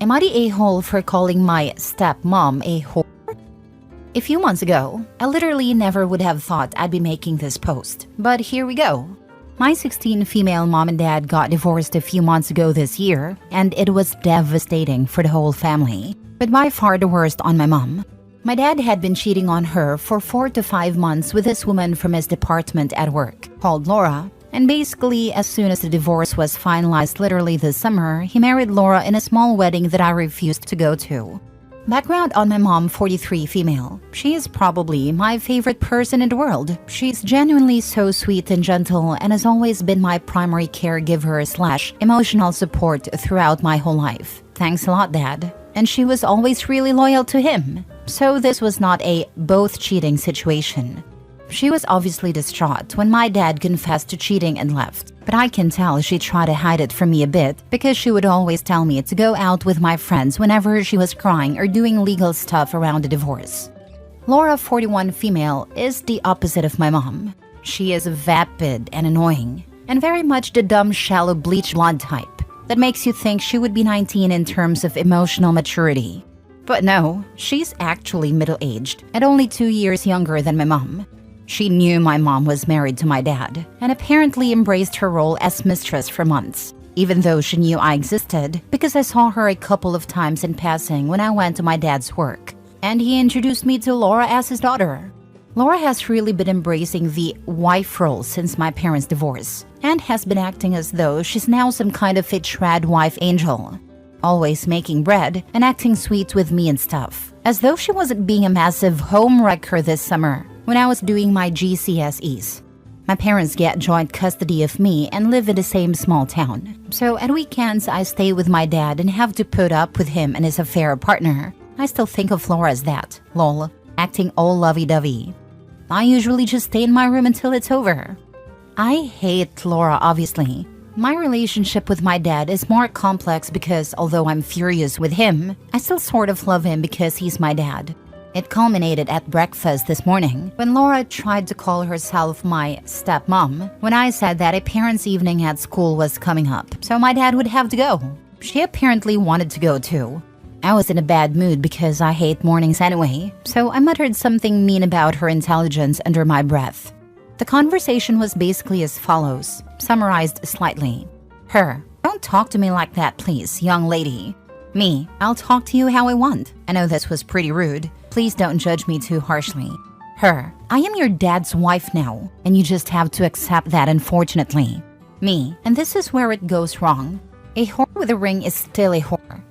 Am I the a-hole for calling my stepmom a whore? A few months ago, I literally never would have thought I'd be making this post, but here we go. My 16 female mom and dad got divorced a few months ago this year, and it was devastating for the whole family, but by far the worst on my mom. My dad had been cheating on her for 4 to 5 months with this woman from his department at work, called Laura, and basically as soon as the divorce was finalized literally this summer, he married Laura in a small wedding that I refused to go to. Background on my mom, 43 female. She is probably my favorite person in the world. She's genuinely so sweet and gentle and has always been my primary caregiver / emotional support throughout my whole life. Thanks a lot, Dad. And she was always really loyal to him. So this was not a both cheating situation. She was obviously distraught when my dad confessed to cheating and left, but I can tell she tried to hide it from me a bit because she would always tell me to go out with my friends whenever she was crying or doing legal stuff around the divorce. Laura, 41 female, is the opposite of my mom. She is vapid and annoying, and very much the dumb, shallow, bleach blonde type that makes you think she would be 19 in terms of emotional maturity. But no, she's actually middle-aged and only 2 years younger than my mom. She knew my mom was married to my dad and apparently embraced her role as mistress for months, even though she knew I existed because I saw her a couple of times in passing when I went to my dad's work, and he introduced me to Laura as his daughter. Laura has really been embracing the wife role since my parents' divorce and has been acting as though she's now some kind of a trad wife angel, always making bread and acting sweet with me and stuff, as though she wasn't being a massive home wrecker this summer when I was doing my GCSEs. My parents get joint custody of me and live in the same small town. So at weekends, I stay with my dad and have to put up with him and his affair partner. I still think of Laura as that, lol, acting all lovey-dovey. I usually just stay in my room until it's over. I hate Laura, obviously. My relationship with my dad is more complex because although I'm furious with him, I still sort of love him because he's my dad. It culminated at breakfast this morning when Laura tried to call herself my stepmom when I said that a parents' evening at school was coming up, so my dad would have to go. She apparently wanted to go too. I was in a bad mood because I hate mornings anyway, so I muttered something mean about her intelligence under my breath. The conversation was basically as follows, summarized slightly. Her, don't talk to me like that, please, young lady. Me, I'll talk to you how I want. I know this was pretty rude. Please don't judge me too harshly. Her, I am your dad's wife now, and you just have to accept that, unfortunately. Me, and this is where it goes wrong. A whore with a ring is still a whore.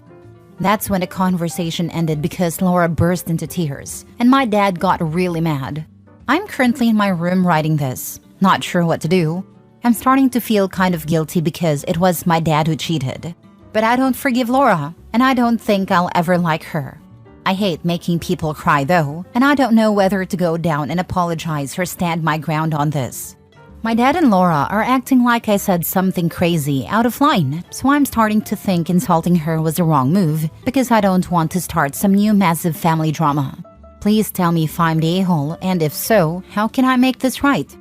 That's when the conversation ended because Laura burst into tears, and my dad got really mad. I'm currently in my room writing this, not sure what to do. I'm starting to feel kind of guilty because it was my dad who cheated. But I don't forgive Laura, and I don't think I'll ever like her. I hate making people cry though, and I don't know whether to go down and apologize or stand my ground on this. My dad and Laura are acting like I said something crazy out of line, so I'm starting to think insulting her was the wrong move because I don't want to start some new massive family drama. Please tell me if I'm the a-hole, and if so, how can I make this right?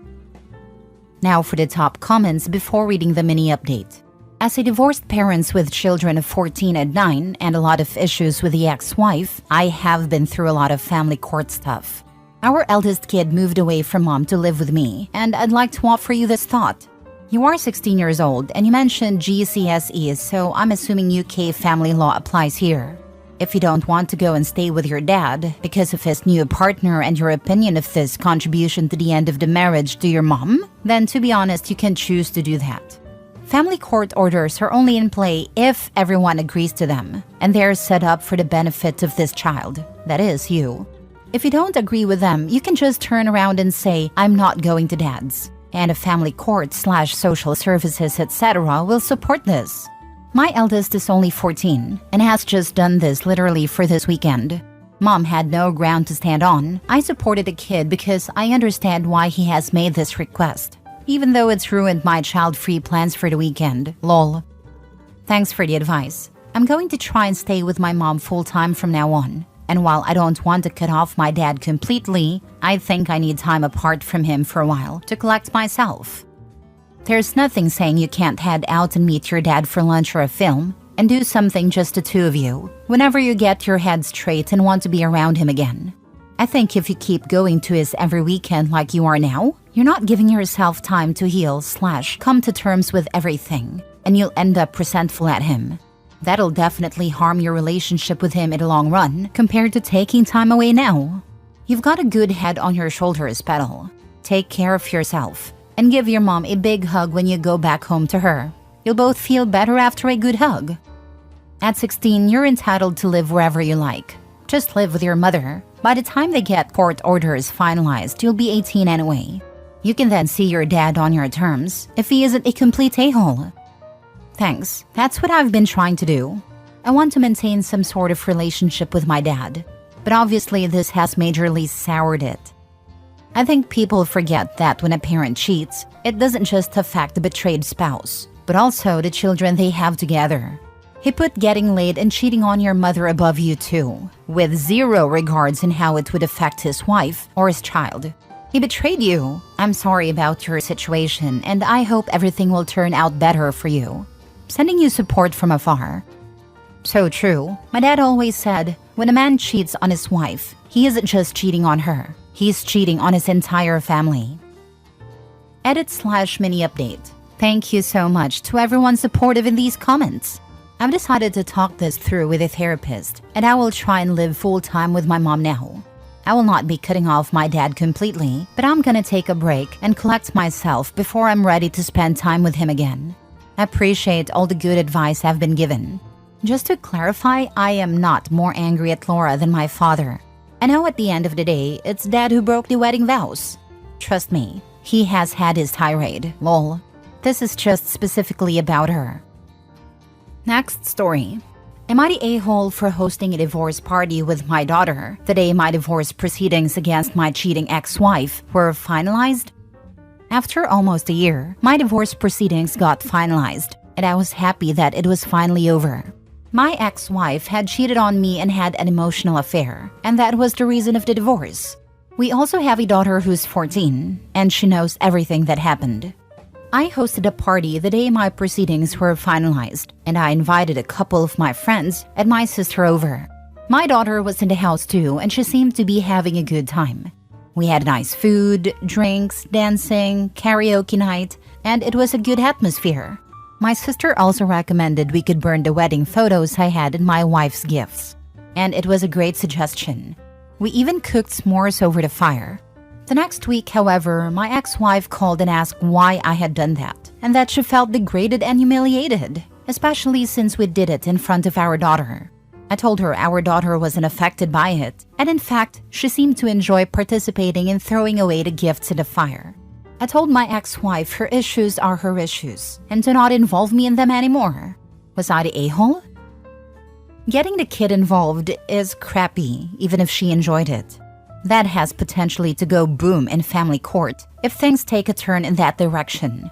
Now for the top comments before reading the mini update. As a divorced parent with children of 14 and 9 and a lot of issues with the ex-wife, I have been through a lot of family court stuff. Our eldest kid moved away from mom to live with me, and I'd like to offer you this thought. You are 16 years old and you mentioned GCSEs, so I'm assuming UK family law applies here. If you don't want to go and stay with your dad because of his new partner and your opinion of this contribution to the end of the marriage to your mom, then to be honest, you can choose to do that. Family court orders are only in play if everyone agrees to them, and they're set up for the benefit of this child, that is, you. If you don't agree with them, you can just turn around and say, I'm not going to dad's, and a family court / social services, etc. will support this. My eldest is only 14 and has just done this literally for this weekend. Mom had no ground to stand on. I supported the kid because I understand why he has made this request, even though it's ruined my child-free plans for the weekend, lol. Thanks for the advice. I'm going to try and stay with my mom full-time from now on. And while I don't want to cut off my dad completely, I think I need time apart from him for a while to collect myself. There's nothing saying you can't head out and meet your dad for lunch or a film. and do something just the two of you whenever you get your head straight and want to be around him again. I think if you keep going to his every weekend like you are now, you're not giving yourself time to heal/come to terms with everything, and you'll end up resentful at him. That'll definitely harm your relationship with him in the long run compared to taking time away now. You've got a good head on your shoulders, Petal. Take care of yourself and give your mom a big hug when you go back home to her. You'll both feel better after a good hug. At 16, you're entitled to live wherever you like. Just live with your mother. By the time they get court orders finalized, you'll be 18 anyway. You can then see your dad on your terms if he isn't a complete a-hole. Thanks, that's what I've been trying to do. I want to maintain some sort of relationship with my dad, but obviously this has majorly soured it. I think people forget that when a parent cheats, it doesn't just affect the betrayed spouse, but also the children they have together. He put getting laid and cheating on your mother above you too, with zero regards in how it would affect his wife or his child. He betrayed you. I'm sorry about your situation, and I hope everything will turn out better for you. Sending you support from afar. So true. My dad always said, when a man cheats on his wife, he isn't just cheating on her. He's cheating on his entire family. Edit/mini update. Thank you so much to everyone supportive in these comments. I've decided to talk this through with a therapist, and I will try and live full-time with my mom now. I will not be cutting off my dad completely, but I'm gonna take a break and collect myself before I'm ready to spend time with him again. I appreciate all the good advice I've been given. Just to clarify, I am not more angry at Laura than my father. I know at the end of the day, it's Dad who broke the wedding vows. Trust me, he has had his tirade, lol. This is just specifically about her. Next story. Am I the a-hole for hosting a divorce party with my daughter the day my divorce proceedings against my cheating ex-wife were finalized? After almost a year, my divorce proceedings got finalized, and I was happy that it was finally over. My ex-wife had cheated on me and had an emotional affair, and that was the reason of the divorce. We also have a daughter who's 14, and she knows everything that happened. I hosted a party the day my proceedings were finalized, and I invited a couple of my friends and my sister over. My daughter was in the house too, and she seemed to be having a good time. We had nice food, drinks, dancing, karaoke night, and it was a good atmosphere. My sister also recommended we could burn the wedding photos I had in my wife's gifts, and it was a great suggestion. We even cooked s'mores over the fire. The next week, however, my ex-wife called and asked why I had done that, and that she felt degraded and humiliated, especially since we did it in front of our daughter. I told her our daughter wasn't affected by it, and in fact, she seemed to enjoy participating in throwing away the gifts in the fire. I told my ex-wife her issues are her issues, and to not involve me in them anymore. Was I the a-hole? Getting the kid involved is crappy, even if she enjoyed it. That has potentially to go boom in family court if things take a turn in that direction.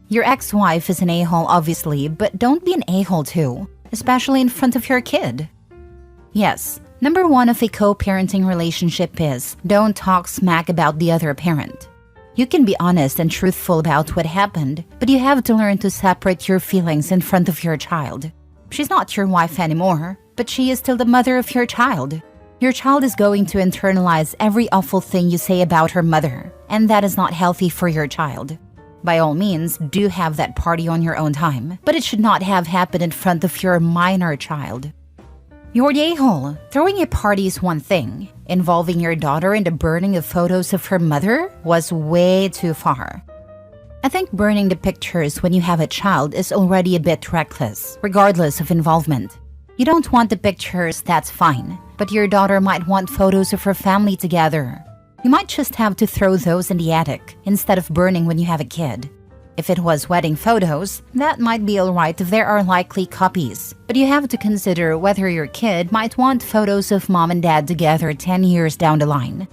Your ex-wife is an a-hole obviously, but don't be an a-hole too, especially in front of your kid. Yes, number one of a co-parenting relationship is don't talk smack about the other parent. You can be honest and truthful about what happened, but you have to learn to separate your feelings in front of your child. She's not your wife anymore, but she is still the mother of your child. Your child is going to internalize every awful thing you say about her mother, and that is not healthy for your child. By all means, do have that party on your own time, but it should not have happened in front of your minor child. You're the a-hole. Throwing a party is one thing. Involving your daughter in the burning of photos of her mother was way too far. I think burning the pictures when you have a child is already a bit reckless, regardless of involvement. You don't want the pictures, that's fine, but your daughter might want photos of her family together. You might just have to throw those in the attic instead of burning when you have a kid. If it was wedding photos, that might be alright if there are likely copies, but you have to consider whether your kid might want photos of mom and dad together 10 years down the line.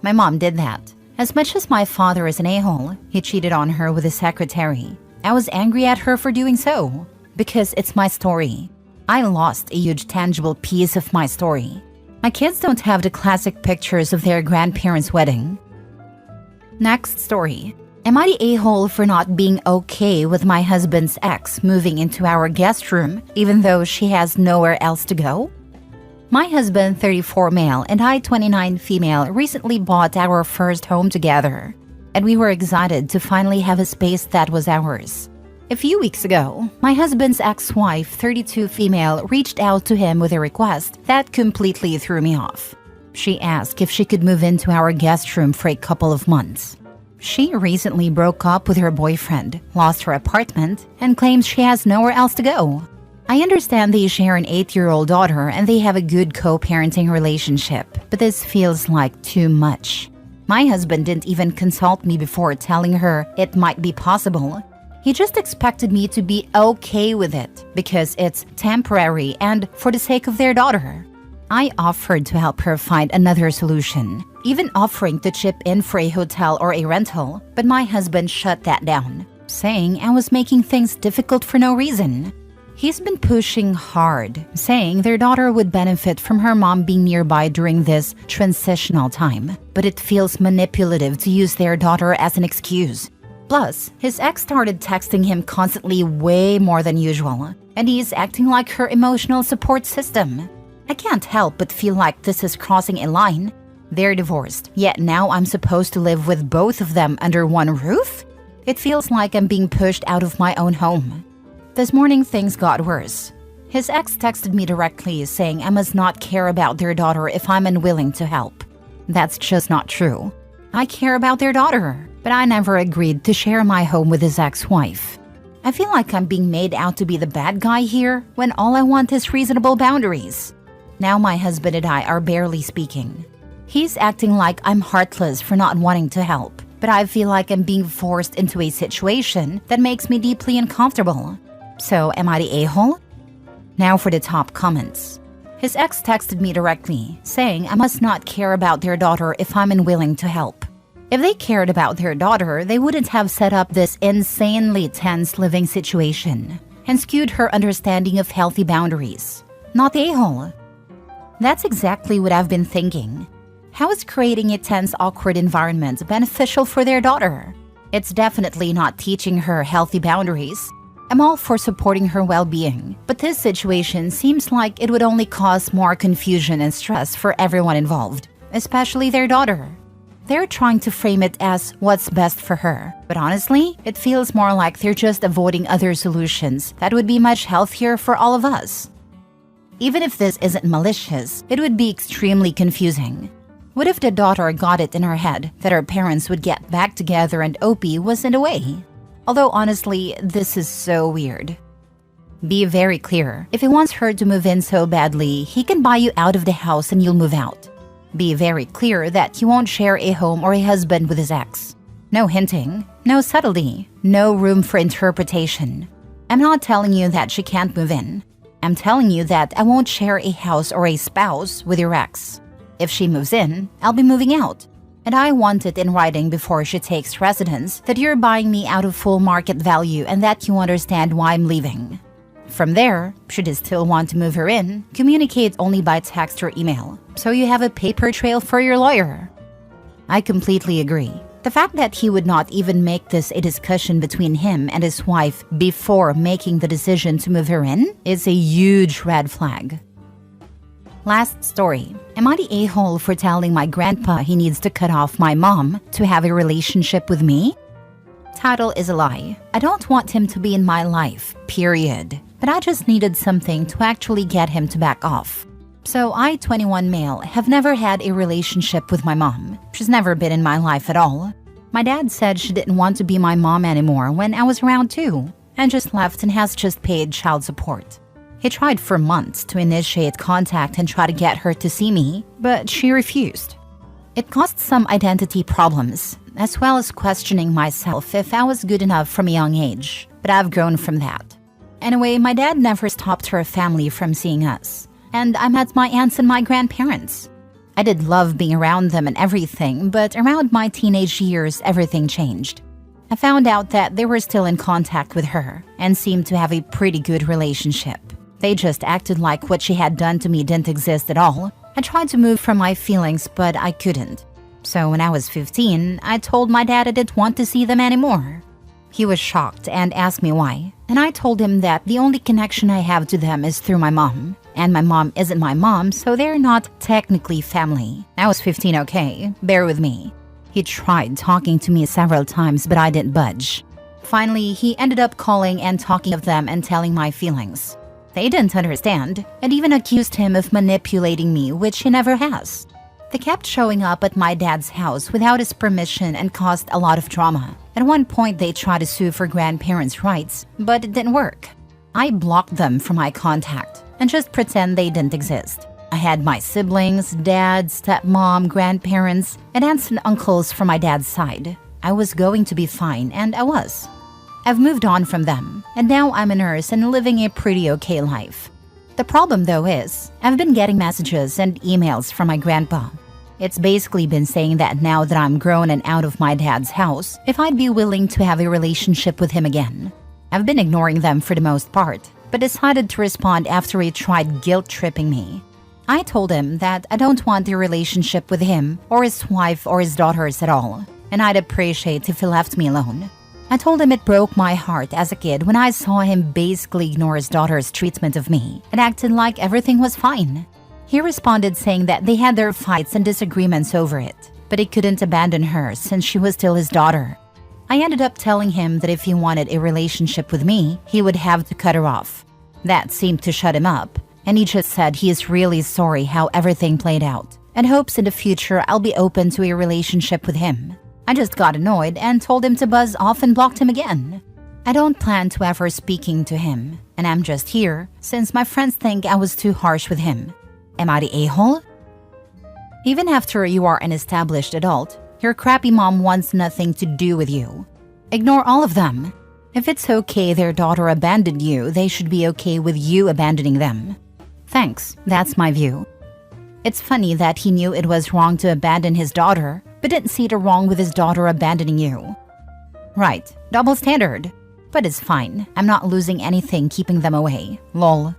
My mom did that. As much as my father is an a-hole, he cheated on her with his secretary. I was angry at her for doing so, because it's my story. I lost a huge tangible piece of my story. My kids don't have the classic pictures of their grandparents' wedding. Next story. Am I the a-hole for not being okay with my husband's ex moving into our guest room even though she has nowhere else to go? My husband, 34 male, and I, 29 female, recently bought our first home together, and we were excited to finally have a space that was ours. A few weeks ago, my husband's ex-wife, 32 female, reached out to him with a request that completely threw me off. She asked if she could move into our guest room for a couple of months. She recently broke up with her boyfriend, lost her apartment, and claims she has nowhere else to go. I understand they share an 8-year-old daughter and they have a good co-parenting relationship, but this feels like too much. My husband didn't even consult me before telling her it might be possible. He just expected me to be okay with it because it's temporary and for the sake of their daughter. I offered to help her find another solution, even offering to chip in for a hotel or a rental, but my husband shut that down, saying I was making things difficult for no reason. He's been pushing hard, saying their daughter would benefit from her mom being nearby during this transitional time, but it feels manipulative to use their daughter as an excuse. Plus, his ex started texting him constantly way more than usual, and he's acting like her emotional support system. I can't help but feel like this is crossing a line. They're divorced, yet now I'm supposed to live with both of them under one roof? It feels like I'm being pushed out of my own home. This morning things got worse. His ex texted me directly saying I must not care about their daughter if I'm unwilling to help. That's just not true. I care about their daughter, but I never agreed to share my home with his ex-wife. I feel like I'm being made out to be the bad guy here when all I want is reasonable boundaries. Now my husband and I are barely speaking. He's acting like I'm heartless for not wanting to help, but I feel like I'm being forced into a situation that makes me deeply uncomfortable. So am I the a-hole? Now for the top comments. His ex texted me directly, saying I must not care about their daughter if I'm unwilling to help. If they cared about their daughter, they wouldn't have set up this insanely tense living situation and skewed her understanding of healthy boundaries. Not the a-hole. That's exactly what I've been thinking. How is creating a tense, awkward environment beneficial for their daughter? It's definitely not teaching her healthy boundaries. I'm all for supporting her well-being, but this situation seems like it would only cause more confusion and stress for everyone involved, especially their daughter. They're trying to frame it as what's best for her, but honestly, it feels more like they're just avoiding other solutions that would be much healthier for all of us. Even if this isn't malicious, it would be extremely confusing. What if the daughter got it in her head that her parents would get back together and OP wasn't away? Although honestly, this is so weird. Be very clear. If he wants her to move in so badly, he can buy you out of the house and you'll move out. Be very clear that you won't share a home or a husband with his ex. No hinting, no subtlety, no room for interpretation. I'm not telling you that she can't move in. I'm telling you that I won't share a house or a spouse with your ex. If she moves in, I'll be moving out. And I want it in writing before she takes residence that you're buying me out of full market value and that you understand why I'm leaving. From there, should you still want to move her in, communicate only by text or email, so you have a paper trail for your lawyer. I completely agree. The fact that he would not even make this a discussion between him and his wife before making the decision to move her in is a huge red flag. Last story. Am I the a-hole for telling my grandpa he needs to cut off my mom to have a relationship with me? Title is a lie. I don't want him to be in my life, period. But I just needed something to actually get him to back off. So I, 21 male, have never had a relationship with my mom. She's never been in my life at all. My dad said she didn't want to be my mom anymore when I was around 2, and just left and has just paid child support. He tried for months to initiate contact and try to get her to see me, but she refused. It caused some identity problems, as well as questioning myself if I was good enough from a young age, but I've grown from that. Anyway, my dad never stopped her family from seeing us, and I met my aunts and my grandparents. I did love being around them and everything, but around my teenage years, everything changed. I found out that they were still in contact with her and seemed to have a pretty good relationship. They just acted like what she had done to me didn't exist at all. I tried to move from my feelings, but I couldn't. So when I was 15, I told my dad I didn't want to see them anymore. He was shocked and asked me why, and I told him that the only connection I have to them is through my mom, and my mom isn't my mom, so they're not technically family. I was 15, okay? Bear with me. He tried talking to me several times, but I didn't budge. Finally, he ended up calling and talking of them and telling my feelings. They didn't understand, and even accused him of manipulating me, which he never has. They kept showing up at my dad's house without his permission and caused a lot of drama. At one point, they tried to sue for grandparents' rights, but it didn't work. I blocked them from my contact and just pretend they didn't exist. I had my siblings, dad, stepmom, grandparents, and aunts and uncles from my dad's side. I was going to be fine, and I was. I've moved on from them, and now I'm a nurse and living a pretty okay life. The problem though is, I've been getting messages and emails from my grandpa. It's basically been saying that now that I'm grown and out of my dad's house, if I'd be willing to have a relationship with him again. I've been ignoring them for the most part, but decided to respond after he tried guilt-tripping me. I told him that I don't want a relationship with him or his wife or his daughters at all, and I'd appreciate if he left me alone. I told him it broke my heart as a kid when I saw him basically ignore his daughter's treatment of me and acted like everything was fine. He responded saying that they had their fights and disagreements over it, but he couldn't abandon her since she was still his daughter. I ended up telling him that if he wanted a relationship with me, he would have to cut her off. That seemed to shut him up, and he just said he is really sorry how everything played out and hopes in the future I'll be open to a relationship with him. I just got annoyed and told him to buzz off and blocked him again. I don't plan to ever speaking to him, and I'm just here since my friends think I was too harsh with him. Am I the a-hole? Even after you are an established adult, your crappy mom wants nothing to do with you. Ignore all of them. If it's okay their daughter abandoned you, they should be okay with you abandoning them. Thanks, that's my view. It's funny that he knew it was wrong to abandon his daughter, but didn't see the wrong with his daughter abandoning you. Right, double standard. But it's fine, I'm not losing anything keeping them away. Lol.